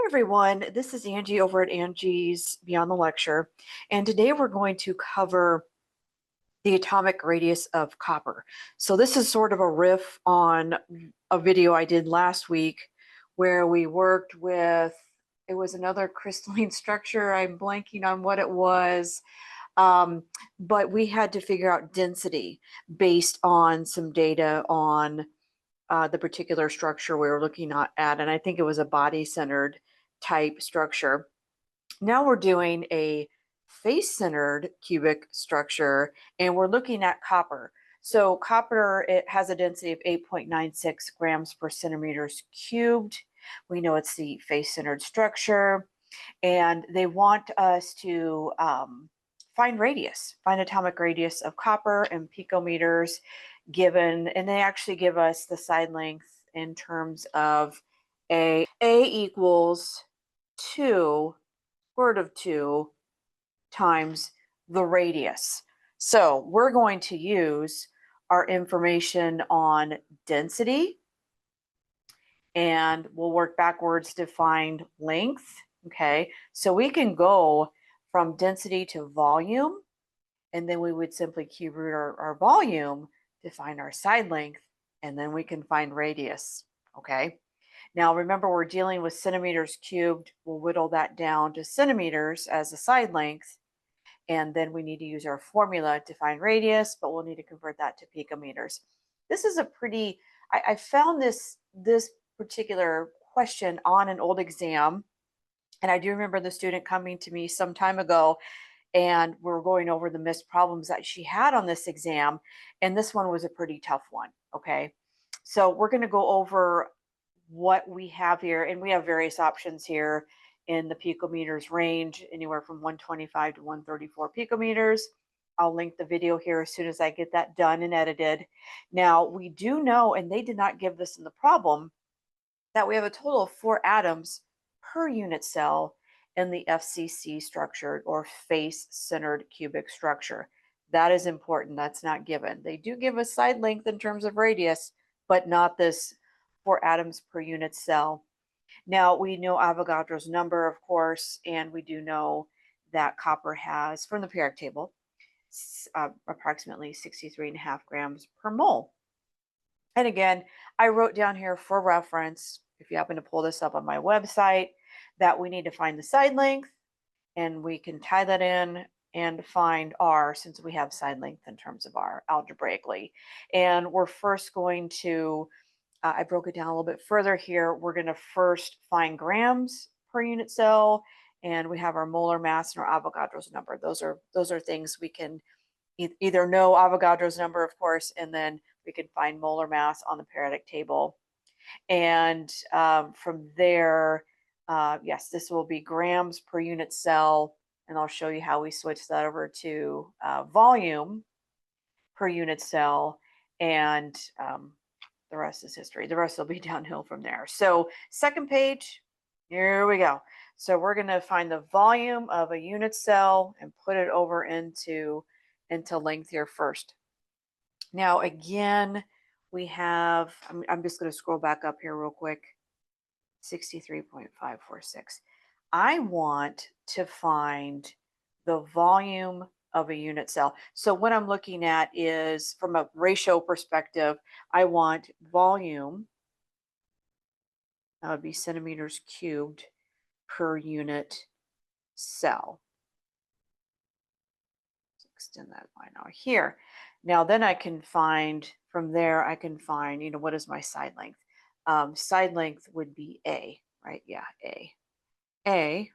everyone, this is Angie over at Angie's Beyond the Lecture, and today we're going to cover the atomic radius of copper. So this is sort of a riff on a video I did last week where we worked with, it was another crystalline structure, I'm blanking on what it was, but we had to figure out density based on some data on the particular structure we were looking at, and I think it was a body-centered type structure. Now we're doing a face-centered cubic structure, and we're looking at copper. So copper, it has a density of 8.96 grams per centimeters cubed. We know it's the face-centered structure, and they want us to find atomic radius of copper in picometers given, and they actually give us the side length in terms of A equals 2 square root of 2 times the radius. So we're going to use our information on density, and we'll work backwards to find length. Okay, so we can go from density to volume, and then we would simply cube root our volume to find our side length, and then we can find radius. Okay, now remember we're dealing with centimeters cubed. We'll whittle that down to centimeters as a side length, and then we need to use our formula to find radius, but we'll need to convert that to picometers. This is a pretty, I found this particular question on an old exam, and I do remember the student coming to me some time ago, and we're going over the missed problems that she had on this exam, and this one was a pretty tough one. Okay, so we're going to go over what we have here, and we have various options here in the picometers range, anywhere from 125 to 134 picometers. I'll link the video here as soon as I get that done and edited. Now, we do know, and they did not give this in the problem, that we have a total of 4 atoms per unit cell in the FCC structured or face-centered cubic structure. That is important. That's not given. They do give us side length in terms of radius, but not this 4 atoms per unit cell. Now, we know Avogadro's number, of course, and we do know that copper has, from the periodic table, approximately 63.5 grams per mole. And again, I wrote down here for reference, if you happen to pull this up on my website, that we need to find the side length, and we can tie that in and find R, since we have side length in terms of R algebraically. And we're first going to, I broke it down a little bit further here. We're going to first find grams per unit cell, and we have our molar mass and our Avogadro's number. Those are things we can either know Avogadro's number, of course, and then we can find molar mass on the periodic table. And from there, yes, this will be grams per unit cell, and I'll show you how we switch that over to volume per unit cell, and the rest is history. The rest will be downhill from there. So second page, here we go. So we're going to find the volume of a unit cell and put it over into length here first. Now, again, we have, I'm just going to scroll back up here real quick, 63.546. I want to find the volume of a unit cell. So what I'm looking at is, from a ratio perspective, I want volume, that would be centimeters cubed per unit cell. Let's extend that line out here. Now then I can find, from there I can find, what is my side length? Side length would be A, right? Yeah, A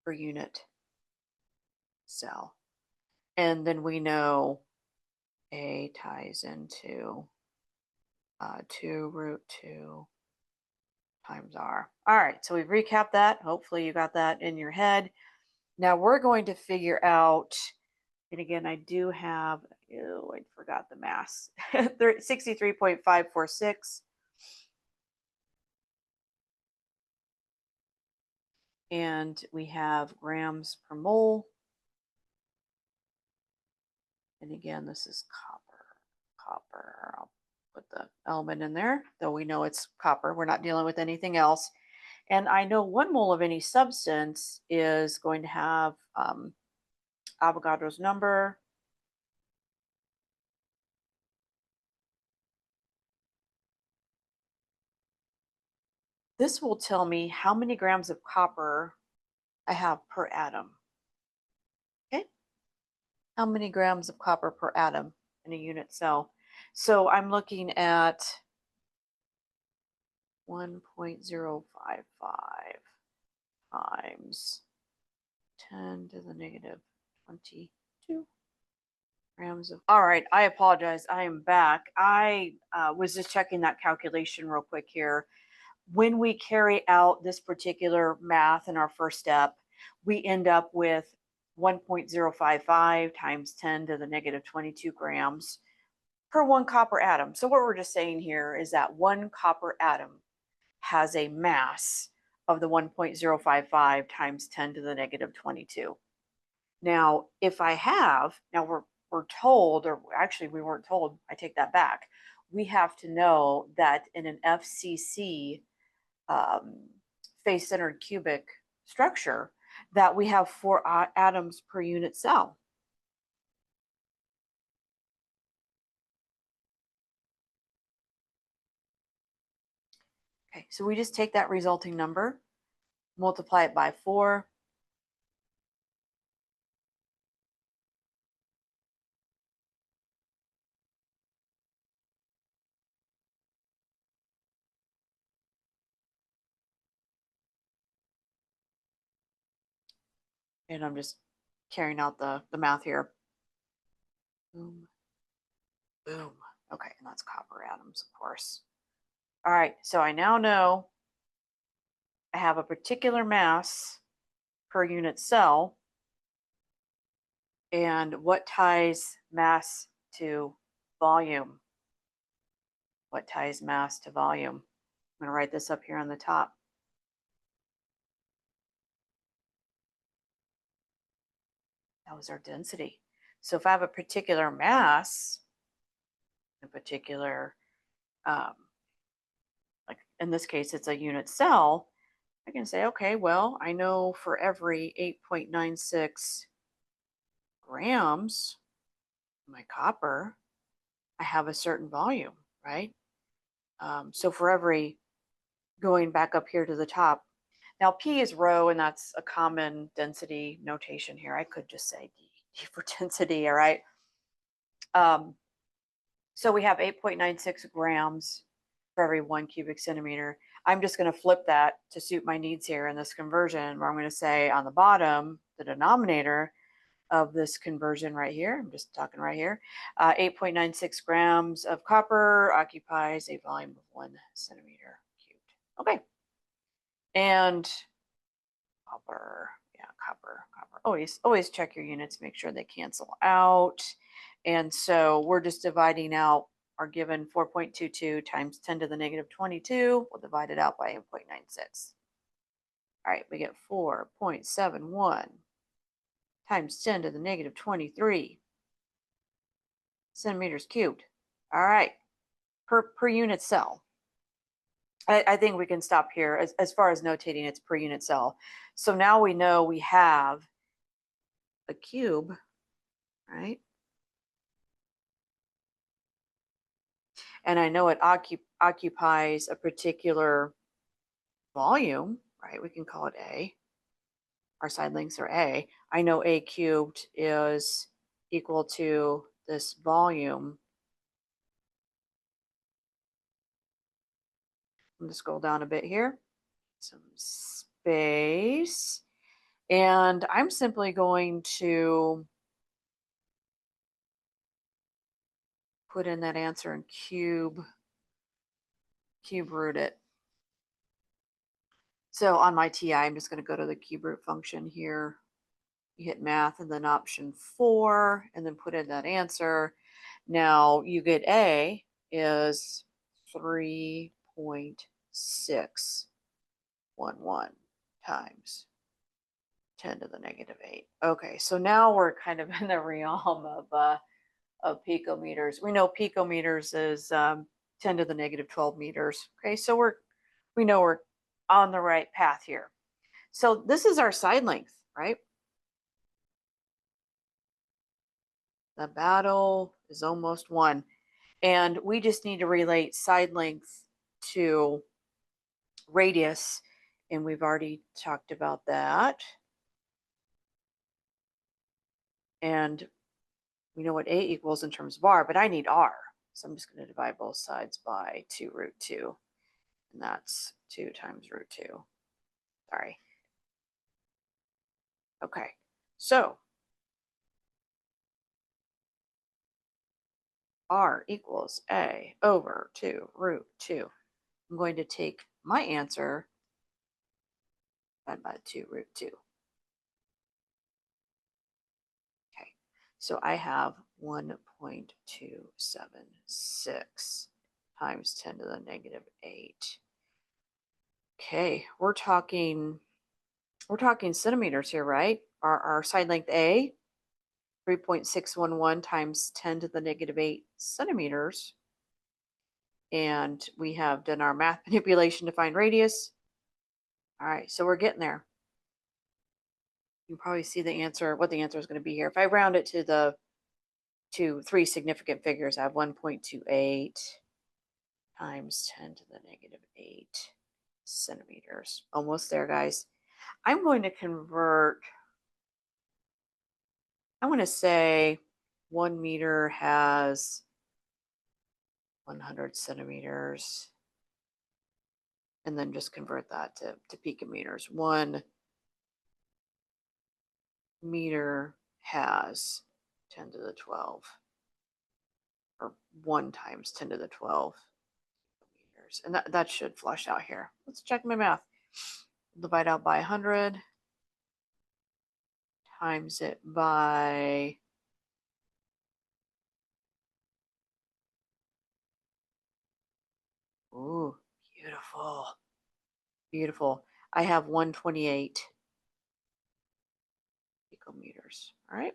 per unit cell. And then we know A ties into 2 root 2 times R. All right, so we've recapped that. Hopefully you got that in your head. Now we're going to figure out, and again, I do have, I forgot the mass, 63.546. And we have grams per mole. And again, this is copper. I'll put the element in there, though we know it's copper. We're not dealing with anything else. And I know 1 mole of any substance is going to have Avogadro's number. This will tell me how many grams of copper I have per atom. Okay, how many grams of copper per atom in a unit cell? So I'm looking at 1.055 times 10 to the negative 22 grams of. All right, I apologize. I am back. I was just checking that calculation real quick here. When we carry out this particular math in our first step, we end up with 1.055 times 10 to the negative 22 grams per 1 copper atom. So what we're just saying here is that 1 copper atom has a mass of the 1.055 times 10 to the negative 22. Now, if I have, now we're told, or actually we weren't told, I take that back. We have to know that in an FCC face-centered cubic structure, that we have 4 atoms per unit cell. Okay, so we just take that resulting number, multiply it by 4. And I'm just carrying out the math here. Boom, boom. Okay, and that's copper atoms, of course. All right, so I now know I have a particular mass per unit cell. And what ties mass to volume? What ties mass to volume? I'm going to write this up here on the top. That was our density. So if I have a particular mass, a particular, like in this case, it's a unit cell, I can say, okay, well, I know for every 8.96 grams of my copper, I have a certain volume, right? So for every, going back up here to the top, now P is rho, and that's a common density notation here. I could just say D for density, all right? So we have 8.96 grams for every 1 cubic centimeter. I'm just going to flip that to suit my needs here in this conversion, where I'm going to say on the bottom, the denominator of this conversion right here, I'm just talking right here, 8.96 grams of copper occupies a volume of 1 centimeter cubed. Okay. And copper, yeah, copper. Always check your units, make sure they cancel out. And so we're just dividing out our given 4.22 times 10 to the negative 22. We'll divide it out by 8.96. All right, we get 4.71 times 10 to the negative 23 centimeters cubed. All right, per unit cell. I think we can stop here as far as notating it's per unit cell. So now we know we have a cube, right? And I know it occupies a particular volume, right? We can call it A. Our side lengths are A. I know A cubed is equal to this volume. I'm going to scroll down a bit here. Some space. And I'm simply going to put in that answer and cube root it. So on my TI, I'm just going to go to the cube root function here. You hit math and then option 4 and then put in that answer. Now you get A is 3.611 times 10 to the negative 8. Okay, so now we're kind of in the realm of picometers. We know picometers is 10 to the negative 12 meters. Okay, so we know we're on the right path here. So this is our side length, right? The battle is almost won. And we just need to relate side length to radius. And we've already talked about that. And we know what A equals in terms of R, but I need R. So I'm just going to divide both sides by 2 root 2. And that's 2 times root 2. Sorry. Okay. So R equals A over 2 root 2. I'm going to take my answer divided by 2 root 2. Okay. So I have 1.276 times 10 to the negative 8. Okay, we're talking centimeters here, right? Our side length A, 3.611 times 10 to the negative 8 centimeters. And we have done our math manipulation to find radius. All right, so we're getting there. You can probably see the answer, what the answer is going to be here. If I round it to 3 significant figures, I have 1.28 times 10 to the negative 8 centimeters. Almost there, guys. I'm going to convert, I want to say 1 meter has 100 centimeters. And then just convert that to picometers. 1 meter has 10 to the 12, or 1 times 10 to the 12 meters. And that should flush out here. Let's check my math. Divide out by 100, times it by ooh, beautiful. Beautiful. I have 128 picometers. All right.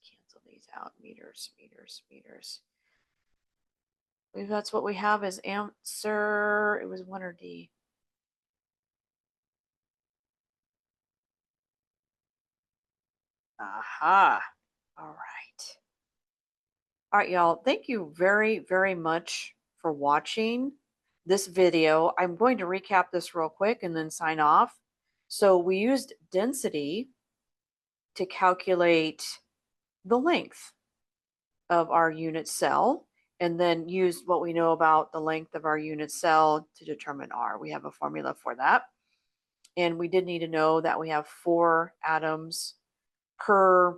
Cancel these out. Meters, meters, meters. I believe that's what we have as answer. It was 1 or D. Aha. All right. All right, y'all. Thank you very, very much for watching this video. I'm going to recap this real quick and then sign off. So we used density to calculate the length of our unit cell, and then used what we know about the length of our unit cell to determine R. We have a formula for that. And we did need to know that we have 4 atoms per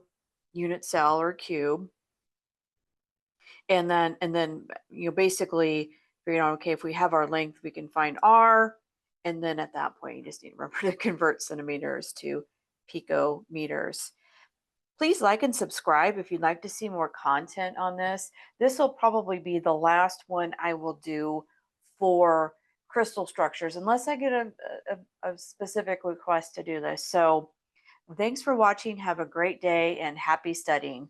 unit cell or cube. And then basically figuring out, okay, if we have our length, we can find R. And then at that point, you just need to remember to convert centimeters to picometers. Please like and subscribe if you'd like to see more content on this. This will probably be the last one I will do for crystal structures, unless I get a specific request to do this. So thanks for watching. Have a great day and happy studying.